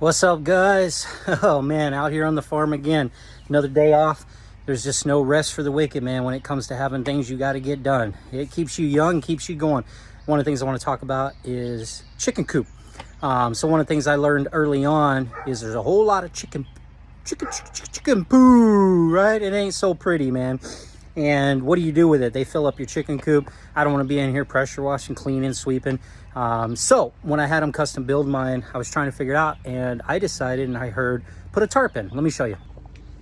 What's up, guys? Oh man, out here on the farm again. Another day off. There's just no rest for the wicked, man, when it comes to having things you got to get done. It keeps you young, keeps you going. One of the things I want to talk about is chicken coop. So one of the things I learned early on is there's a whole lot of chicken poo, right? It ain't so pretty, man. And what do you do with it? They fill up your chicken coop. I don't want to be in here pressure washing, cleaning, sweeping. So when I had them custom build mine, I was trying to figure it out, and I decided, and I heard, put a tarp in. Let me show you.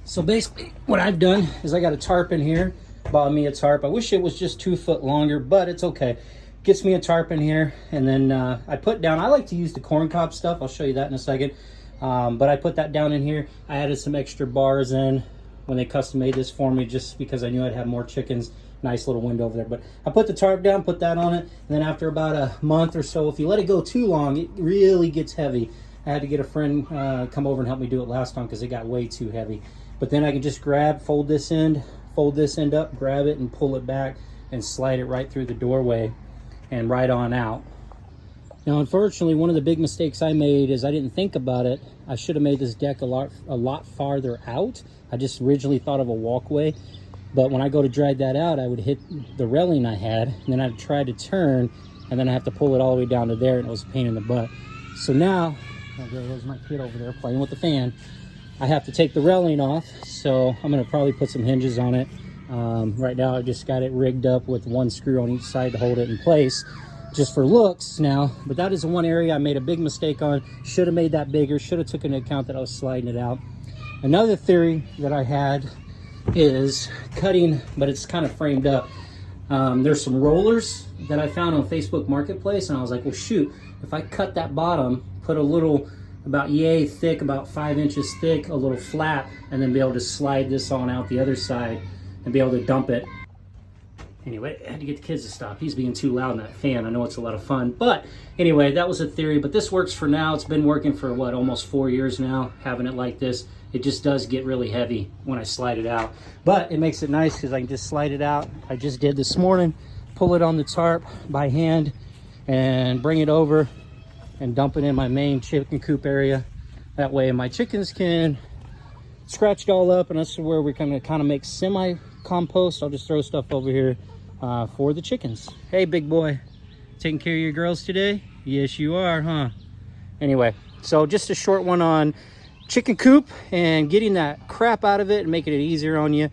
So basically what I've done is I got a tarp in here. Bought me a tarp. I wish it was just 2 foot longer, but it's okay. Gets me a tarp in here, and then I put down, I like to use the corn cob stuff. I'll show you that in a second. But I put that down in here. I added some extra bars in when they custom made this for me, just because I knew I'd have more chickens. Nice little window over there. But I put the tarp down, put that on it, and then after about a month or so, if you let it go too long, it really gets heavy. I had to get a friend come over and help me do it last time because it got way too heavy. But then I can just fold this end up, grab it and pull it back and slide it right through the doorway and right on out. Now, unfortunately, one of the big mistakes I made is I didn't think about it. I should have made this deck a lot farther out. I just originally thought of a walkway, but when I go to drag that out, I would hit the railing I had, and then I'd try to turn, and then I have to pull it all the way down to there, and it was a pain in the butt. So now, oh, there's my kid over there playing with the fan. I have to take the railing off, so I'm gonna probably put some hinges on it. Right now, I just got it rigged up with one screw on each side to hold it in place, just for looks now. But that is the one area I made a big mistake on. Should have made that bigger, should have taken into account that I was sliding it out. Another theory that I had is cutting, but it's kind of framed up. There's some rollers that I found on Facebook Marketplace, and I was like, well shoot, if I cut that bottom, put a little, about yay thick, about 5 inches thick, a little flap, and then be able to slide this on out the other side and be able to dump it. Anyway, I had to get the kids to stop. He's being too loud in that fan. I know it's a lot of fun. But anyway, that was a theory. But this works for now. It's been working for, what, almost 4 years now, having it like this. It just does get really heavy when I slide it out. But it makes it nice because I can just slide it out. I just did this morning. Pull it on the tarp by hand and bring it over and dump it in my main chicken coop area. That way my chickens can scratch it all up. And that's where we're going to kind of make semi-compost. I'll just throw stuff over here for the chickens. Hey, big boy, taking care of your girls today? Yes, you are, huh? Anyway, so just a short one on chicken coop and getting that crap out of it and making it easier on you.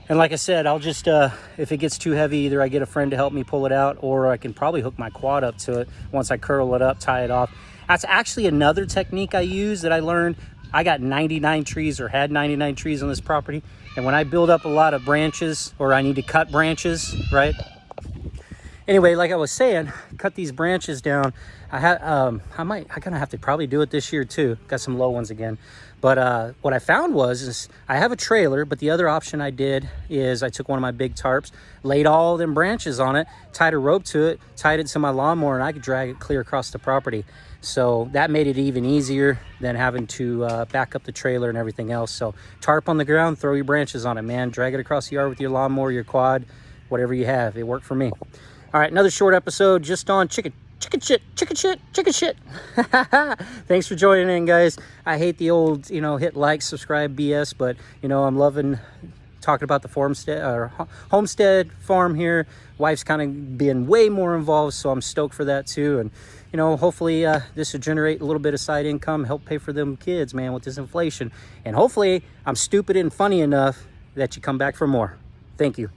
And like I said, I'll just, if it gets too heavy, either I get a friend to help me pull it out, or I can probably hook my quad up to it once I curl it up, tie it off. That's actually another technique I use that I learned. I got 99 trees, or had 99 trees on this property. And when I build up a lot of branches, or I need to cut branches, right? Anyway, like I was saying, cut these branches down. I'm gonna have to probably do it this year too. Got some low ones again. But what I found is I have a trailer, but the other option I did is I took one of my big tarps, laid all them branches on it, tied a rope to it, tied it to my lawnmower, and I could drag it clear across the property. So that made it even easier than having to back up the trailer and everything else. So tarp on the ground, throw your branches on it, man. Drag it across the yard with your lawnmower, your quad, whatever you have. It worked for me. All right, another short episode just on chicken shit. Thanks for joining in, guys. I hate the old, hit like, subscribe BS, but, I'm loving talking about the homestead farm here. Wife's kind of being way more involved, so I'm stoked for that too. And, hopefully this will generate a little bit of side income, help pay for them kids, man, with this inflation. And hopefully I'm stupid and funny enough that you come back for more. Thank you.